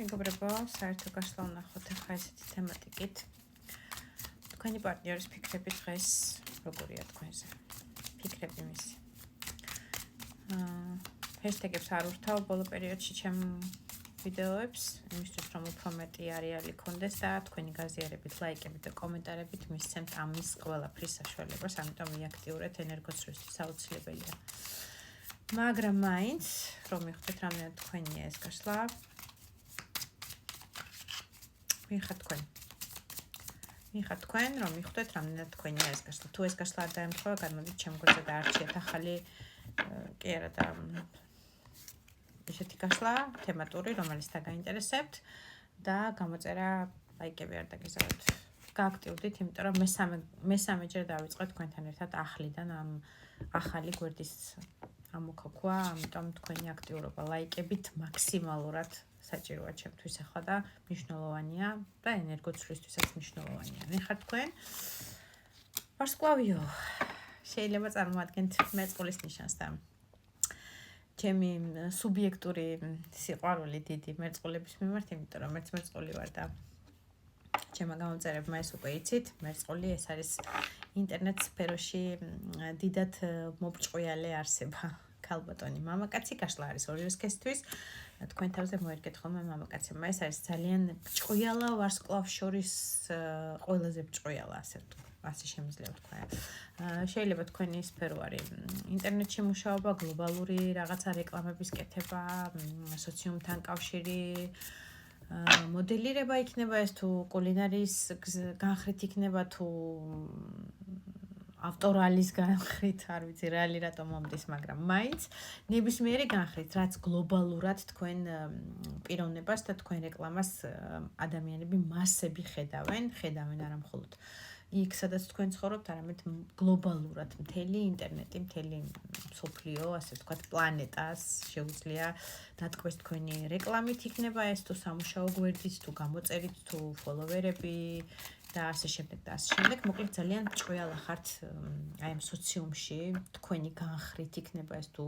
მეგობრებო, საერთო გასვლა ვნახოთ ახლა ესეთი თემატიკით. თქვენი პარტნიორის ფიქრები დღეს როგორია თქვენზე? ფიქრები მისი. ჰეშტეგებს არ ურთავ ბოლო პერიოდში ჩემ ვიდეოებს, იმისთვის რომ უფრო მეტი არეალი კონდეს და თქვენი გაზიარებით, ლაიკებით და კომენტარებით მისცემთ ამის ყველაფრის საშუალებას, ამიტომ მიაქტიურეთ ენერგოცრისთვის აუცილებელია. მაგრამ მაინც რომ მიხვდეთ რამდენად თქვენია ეს გასვლა, მიხართ თქვენ რომ მიხვდეთ რამდენად თქვენია ეს გასვლა. თუ ეს გასვლა არ დაემთხვევა, გადმოდით ჩემ გვერდზე და არჩიეთ ახალი კი არა და ესეთი გასვლა თემატური, რომელიც დაგაინტერესებთ და გამოწერა ლაიკები არ დაგეზავოთ. გააქტიურდით, იმიტომ რომ მესამეჯერ დავიწყე თქვენთან ერთად ახლიდან ამ ახალი გვერდის ამოქოქვა, ამიტომ თქვენი აქტიურობა ლაიკებით მაქსიმალურად საჭიროა ჩემთვის ახლა და მნიშვნელოვანია და ენერგოცრისთვისაც მნიშვნელოვანია. ნახეთ თქვენ ვარსკვლავიო, შეიძლება წარმოადგენთ მეწყვილის ნიშანს და ჩემი სუბიექტური სიყვარული დიდი მეწყვილების მიმართ, იმიტომ რომ მეც მეწყვილი ვარ და ჩემმა გამომწერებმა ეს უკვე იცით, მეწყვილი ეს არის ინტერნეტ სფეროში დიდად მობჭყვიალე არსება. ქალბატონი მამაკაცი გასვლა არის ორივე სქესთვის. თქვენ თავზე მოერგეთ ხოლმე მამაკაცებმა, ეს არის ძალიან ჭყვიალა ვარსკვლავს შორის ყველაზე ჭყვიალა, ასე შემიძლია ვთქვა. შეიძლება თქვენი სფერო არის ინტერნეტში მუშაობა, გლობალური რაღაცა რეკლამების კეთება, სოციუმთან კავშირი, მოდელირება იქნება ეს თუ კულინარიის განხრით იქნება თუ ავტორალის განხრით, არ ვიცი რეალი რატომ მომდის, მაგრამ მაინც ნებისმიერი განხრით, რაც გლობალურად თქვენ პიროვნებას და თქვენ რეკლამას ადამიანები მასები ხედავენ არა მხოლოდ იქ, სადაც თქვენ ცხოვრობთ, არამედ გლობალურად მთელი ინტერნეტი, მთელი მსოფლიო, ასე ვთქვათ, პლანეტას შეუძლია დატკბეს თქვენი რეკლამით იქნება ეს თუ სამუშაო გვერდით, თუ გამოწერით, თუ ფოლოვერები და ასე შემდეგ და ასე შემდეგ. მოკლედ ძალიან ჭყვიალა ხართ აი ამ სოციუმში, თქვენი განხრით იქნება ეს თუ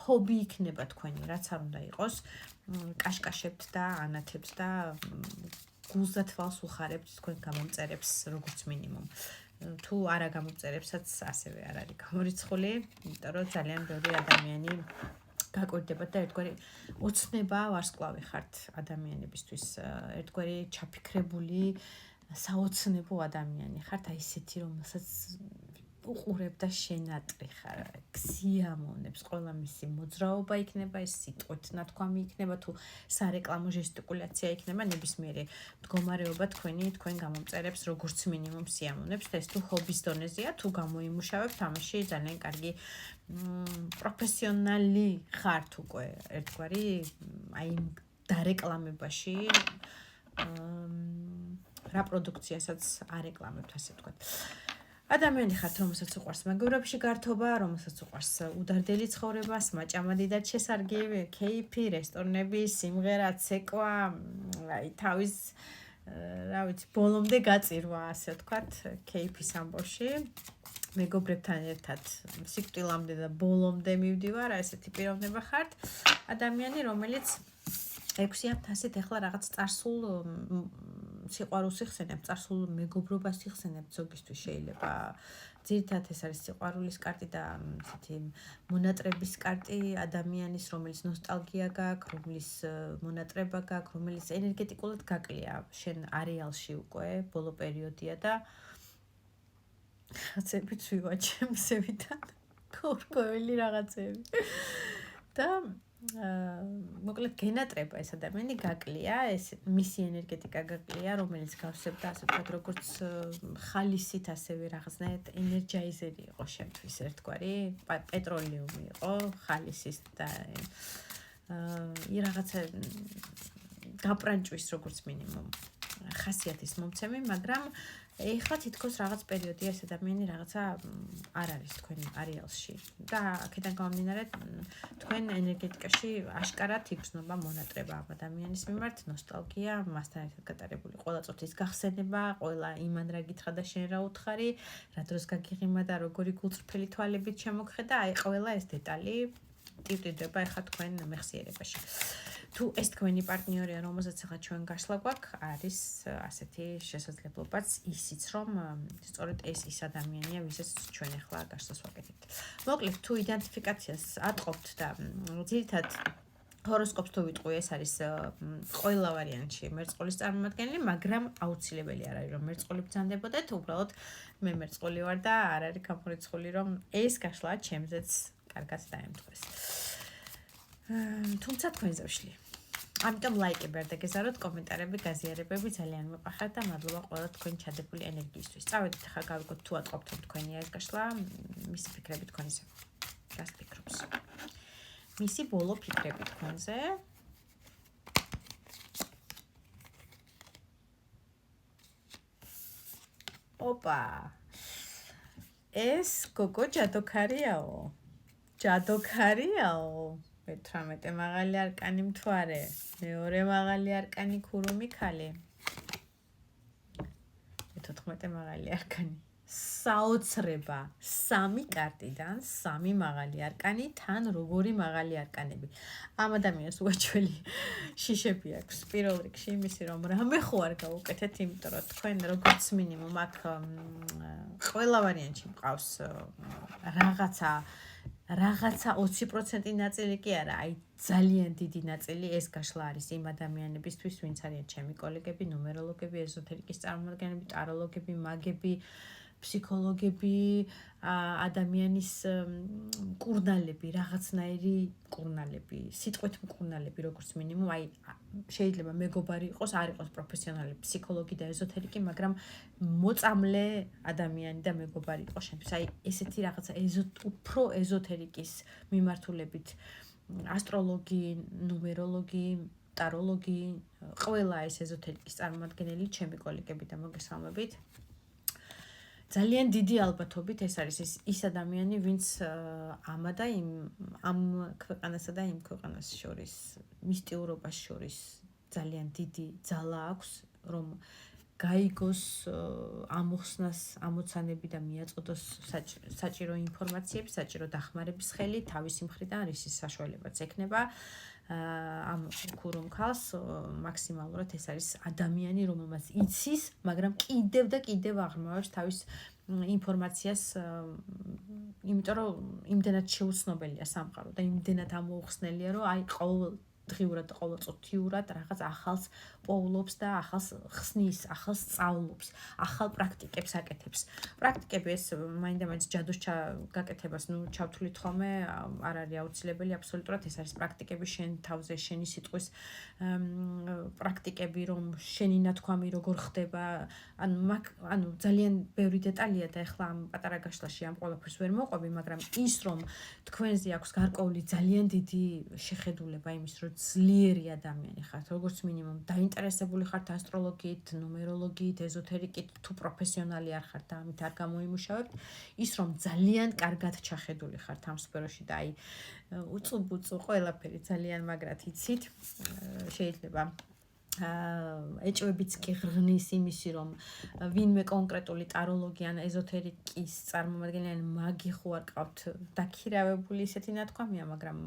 ჰობი იქნება თქვენი, რაც არ უნდა იყოს, კაშკაშებთ და ანათებთ და გულსა თვალს უხარებთ თქვენ გამომწერებს როგორც მინიმუმ. თუ არა გამომწერებსაც ასევე არ არის გამორიცხული, იმიტომ რომ ძალიან ბევრი ადამიანი გაკვირდება და ერთგვარი ოცნება ვარსკვლავი ხართ ადამიანებისთვის, ერთგვარი ჩაფიქრებული საოცნებო ადამიანი ხართ, აი ესეთი რომელსაც უყურებ და შენატრი ხარ, სიამოვნებს, ყველა მისი მოძრაობა იქნება, ეს სიტყვით ნათქვამი იქნება, თუ სარეკლამო ჟესტიკულაცია იქნება, ნებისმიერი მდგომარეობა თქვენ გამომწერებს როგორც მინიმუმ სიამოვნებს და ეს თუ ჰობის დონეზეა, თუ გამოიმუშავებთ ამაში ძალიან კარგი პროფესიონალი ხართ უკვე ერთგვარი აი დარეკლამებაში რა პროდუქციასაც არეკლამებთ, ასე ვთქვათ. ადამიანი ხართ, რომელსაც უყვარს მეგობრებში გართობა, რომელსაც უყვარს უდარდელი ცხოვრება, სმაჭამა დიდად შესარგი, კეიფი, რესტორნები, სიმღერა, ცეკვა, აი თავის რა ვიცი, ბოლომდე გაწირვა, ასე ვთქვათ, კეიფის ამბავში. მეგობრებთან ერთად სიკვდილამდე და ბოლომდე მივდივარ, ესეთი პიროვნება ხართ. ადამიანი, რომელიც 600-ით ახლა რაღაც წარსულ სიყვარულს იხსენებთ, წარსულ მეგობრობას იხსენებთ, ზოგისთვის შეიძლება. ძირითადად ეს არის სიყვარულის კარტი და ესეთი მონატრების კარტი ადამიანის, რომელიც ნოსტალგია გაქვს, რომლის მონატრება გაქვს, რომელიც ენერგეტიკულად გაკლია შენ არეალში უკვე, ბოლო პერიოდია და რაღაცები ცვივა ჩემსევიდან, ქორქოველი რაღაცები. და მოკლედ გენატრება ეს ადამიანი გაკლია, ეს მისი ენერგეტიკა გაკლია, რომელიც გავსებდა ასე ვთქვათ, როგორც ხალისით, ასევე რაღაცნაირად ენერგაიზერი იყო შემთვის ერთგვარი, პეტროლიუმი იყო ხალისის და რაღაცა გაპრანჭვის როგორც მინიმუმ ხასიათის მომცემი, მაგრამ ეხლა თითქოს რაღაც პერიოდია ეს ადამიანი რაღაცა არ არის თქვენ არეალში და აქედან გამომდინარე თქვენ ენერგეტიკაში აშკარად იგრძნობა მონატრება ამ ადამიანის მიმართ, ნოსტალგია, მასთან ერთად გატარებული ყველა წუთის გახსენება, ყველა იმან რა გითხრა და შენ რა უთხარი, რა დროს გაგიღიმა და როგორი გულწრფელი თვალებით შემოგხედა, აი ყველა ეს დეტალი ტივტივდება ეხლა თქვენ მეხსიერებაში. თუ ეს თქვენი პარტნიორია, რომელზეც ახლა ჩვენ გასვლა გვაქვს, არის ასეთი შესაძლებლობაც ისიც, რომ სწორედ ის ადამიანია, ვისაც ჩვენ ახლა გასვლას ვაკეთებთ. მოკლედ, თუ იდენტიფიკაციას ატყობთ და ძირითადად ჰოროსკოპს თუ ვიტყვი, ეს არის ყველა ვარიანტში მერწყულის წარმომადგენელი, მაგრამ აუცილებელი არ არის, რომ მერწყული ბრძანდებოდეთ, უბრალოდ მე მერწყული ვარ და არ არის გამორიცხული, რომ ეს გასვლა ჩემზეც კარგად დაემთხვეს. თუმცა თქვენზე ვშლი. ამიტომ ლაიკები არ დაგეზაროთ, კომენტარები, გაზიარებები ძალიან მეყვარხართ და მადლობა ყველა თქვენი ჩადებული ენერგიისთვის. წავედით ახლა გავიგოთ თუ ატყობთ რომ თქვენია ეს გასვლა, მისი ფიქრები თქვენზე. რას ფიქრობს? მისი ბოლო ფიქრები თქვენზე. ოპა. ეს გოგო ჯადოქარიაო. ჯადოქარიაო. მე-18 მაღალი არკანი მთვარე, მეორე მაღალი არკანი ქურუმი ქალი. მე-14 მაღალი არკანი. საოცრება, 3 კარტიდან 3 მაღალი არკანი, თან როგორი მაღალი არკანები. ამ ადამიანს უაჩველი შიშები აქვს. პირველ რიგში იმისი რომ რამე ხო არ გავუკეთეთ, იმიტომ რომ თქვენ როგორც მინიმუმ აქ ყველა ვარიანტში მყავს რაღაცა 20% ნაწილი კი არა, აი ძალიან დიდი ნაწილი ეს გაშლა არის იმ ადამიანებისთვის, ვინც არიან ჩემი კოლეგები, ნუმეროლოგები, ეზოთერიკის წარმომადგენლები, ტაროლოგები, მაგები, ფსიქოლოგები, ადამიანის მკურნალები, რაღაცნაირი მკურნალები, სიტყვით მკურნალები, როგორც მინიმუმ, აი შეიძლება მეგობარი იყოს, არ იყოს პროფესიონალი ფსიქოლოგი და ეზოთერიკი, მაგრამ მოწამლე ადამიანი და მეგობარი იყოს შენთვის. აი ესეთი რაღაცა უფრო ეზოთერიკის მიმართულებით ასტროლოგი, ნუმეროლოგი, ტაროლოგი, ყველა ეს ეზოთერიკის წარმომადგენელი ჩემი კოლეგები და მოგესალმებით. ძალიან დიდი ალბათობით ეს არის ის ადამიანი, ვინც ამ ქვეყანასა და იმ ქვეყანას შორის, მისტიურობას შორის ძალიან დიდი ძალა აქვს, რომ გაიგოს ამოხსნას, ამოცანები და მიაწოდოს საჭირო ინფორმაციები, საჭირო დახმარების ხელი თავისი მხრიდან, რისის საშუალებაც ექნება. ამ ქურუმ ქალს მაქსიმალურად ეს არის ადამიანი, რომელმაც იცის, მაგრამ კიდევ და კიდევ აღრმავებს თავის ინფორმაციას, იმიტომ რომ იმდენად შეუცნობელია სამყარო და იმდენად ამოუხსნელია, რომ აი ყოველდღიურად და ყოველწუთიურად რაღაც ახალს პოულობს და ახალს ხსნის, ახალს სწავლობს, ახალ პრაქტიკებს აკეთებს. პრაქტიკები ეს მაინდა-მაინც ჯადოს გაკეთებას, ჩავთვლით ხოლმე, არ არის აუცილებელი, აბსოლუტურად ეს არის პრაქტიკები შენ თავზე, შენი სიტყვის პრაქტიკები, რომ შენი ნათქვამი როგორ ხდება, ანუ ძალიან ბევრი დეტალია და ეხლა ამ პატარა გაშლაში ამ ყველაფერს ვერ მოყვები, მაგრამ ის რომ თქვენზე აქვს გარკვეული ძალიან დიდი შეხედულება იმის, რომ ძლიერი ადამიანი ხართ, როგორც მინიმუმ დაინტერესებული ხართ ასტროლოგიით, ნუმეროლოგიით, ეზოთერიკით, თუ პროფესიონალი არ ხართ და ამით არ გამოიმუშავებთ, ის რომ ძალიან კარგად ჩახედული ხართ ამ სფეროში და აი უწუბუწუ ყველაფერი ძალიან მაგრად იცით, შეიძლება ეჭვებიც კი ღრნის იმისი, რომ ვინმე კონკრეტული ტაროლოგი ან ეზოთერიკის წარმომადგენელი ან მაგი ხო არ ყავთ დაქირავებული ისეთი ნათქვამია, მაგრამ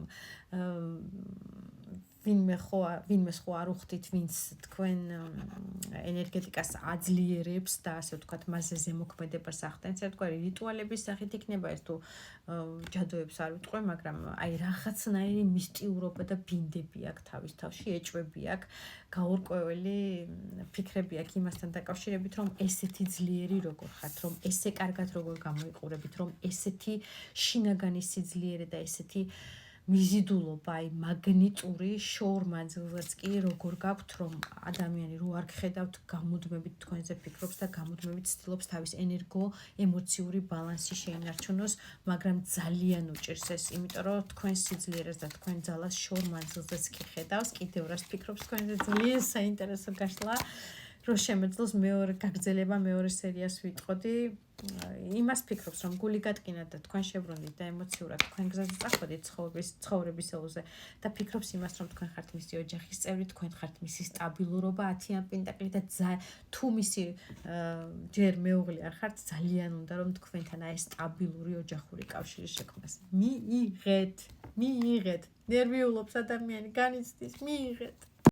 ვინმეს ხო არ უხდით, ვინც თქვენ ენერგეტიკას აძლიერებს და ასე ვთქვათ, მასზე ზემოქმედებას ახდენს, ასე ვთქვათ, რიტუალების სახით იქნება ეს თუ ჯადოებს არ ვიტყვი, მაგრამ აი რაღაცნაირი მისტიურობა და ბინდები აქვს თავის თავში, ეჭვები აქვს, გაურკვეველი ფიქრები აქვს იმასთან დაკავშირებით, რომ ესეთი ძლიერი როგორ ხართ, რომ ესე კარგად როგორ გამოიყურებით, რომ ესეთი შინაგანი სიძლიერე და ესეთი მიზიდულობა, აი მაგნიტური შოურმანძილზეც კი როგორ გაქვთ, რომ ადამიანი რო არ გხედავთ, გამუდმებით თქვენზე ფიქრობს და გამუდმებით ცდილობს თავის ენერგო-ემოციური ბალანსი შეინარჩუნოს, მაგრამ ძალიან უჭირს ეს, იმიტომ რომ თქვენ სიძლიერეს და თქვენ ძალას შოურმანძილზეც კი ხედავს, კიდევ რას ფიქრობს თქვენზე, ძალიან საინტერესო გაშლა. რომ შემეძლოს მეორე გაგრძელება მეორე სერიას ვიტყოდი. იმას ფიქრობს, რომ გული გატკინათ და თქვენ შებრუნდით და ემოციურად თქვენ გზაზე წახვედით ცხოვრებისეულზე და ფიქრობს იმას, რომ თქვენ ხართ მისი ოჯახის წევრი, თქვენ ხართ მისი სტაბილურობა 10-იან პენტაკლი და თუ მისი ჯერ მეუღლე არ ხართ, ძალიან უნდა რომ თქვენთან აი სტაბილური ოჯახური კავშირი შექმნას. მიიღეთ. ნერვიულობს ადამიანი, განიცდის, მიიღეთ.